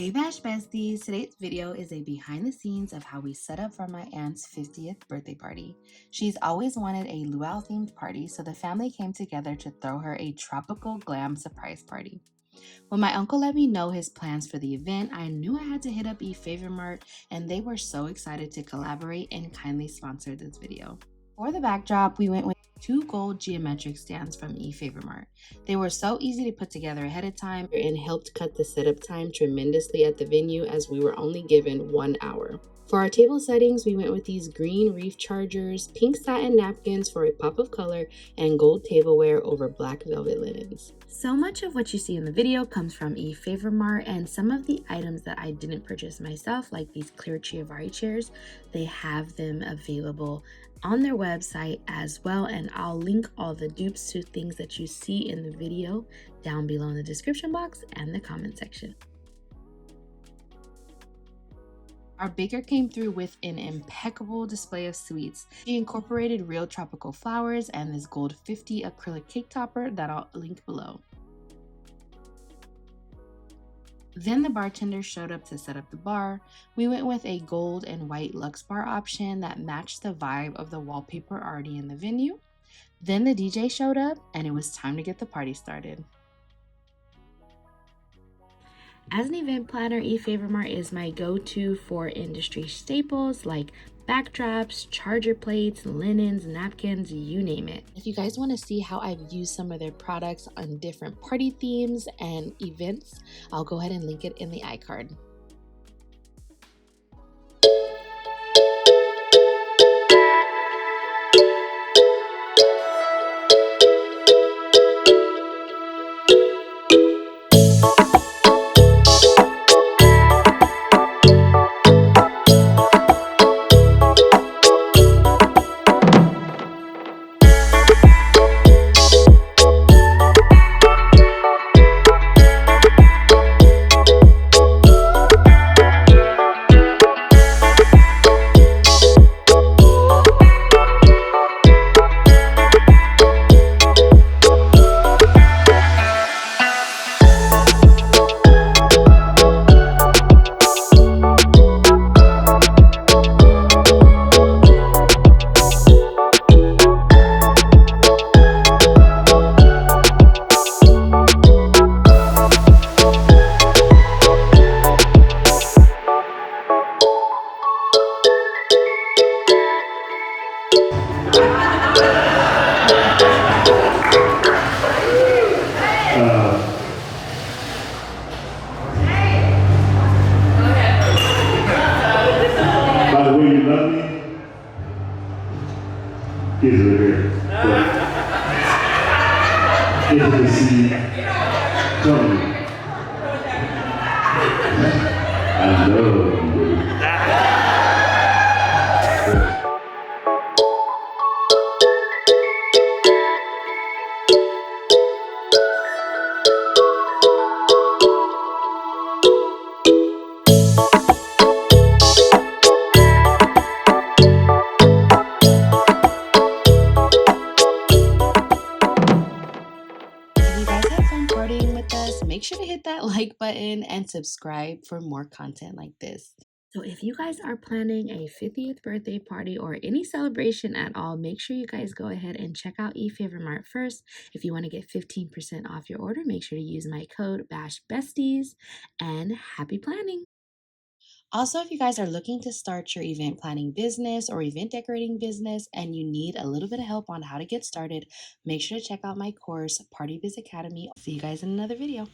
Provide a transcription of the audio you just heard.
Hey Bash Besties! Today's video is a behind the scenes of how we set up for my aunt's 50th birthday party. She's always wanted a luau themed party, so the family came together to throw her a tropical glam surprise party. When my uncle let me know his plans for the event, I knew I had to hit up Efavormart, and they were so excited to collaborate and kindly sponsor this video. For the backdrop, we went with 2 gold geometric stands from Efavormart. They were so easy to put together ahead of time and helped cut the setup time tremendously at the venue as we were only given 1 hour. For our table settings, we went with these green reef chargers, pink satin napkins for a pop of color, and gold tableware over black velvet linens. So much of what you see in the video comes from Efavormart, and some of the items that I didn't purchase myself, like these clear Chiavari chairs, they have them available on their website as well, and I'll link all the dupes to things that you see in the video down below in the description box and the comment section. Our baker came through with an impeccable display of sweets. She incorporated real tropical flowers and this gold 50 acrylic cake topper that I'll link below. Then the bartender showed up to set up the bar. We went with a gold and white luxe bar option that matched the vibe of the wallpaper already in the venue. Then the DJ showed up and it was time to get the party started. As an event planner, Efavormart is my go-to for industry staples like backdrops, charger plates, linens, napkins, you name it. If you guys want to see how I've used some of their products on different party themes and events, I'll go ahead and link it in the iCard. By the way, you love me? Kids are here. Intimacy, coming. I love you. If you guys had fun partying with us, make sure to hit that like button and subscribe for more content like this. So if you guys are planning a 50th birthday party or any celebration at all, make sure you guys go ahead and check out Efavormart first. If you want to get 15% off your order, make sure to use my code BASHBESTIES, and happy planning! Also, if you guys are looking to start your event planning business or event decorating business and you need a little bit of help on how to get started, make sure to check out my course, Party Biz Academy. See you guys in another video.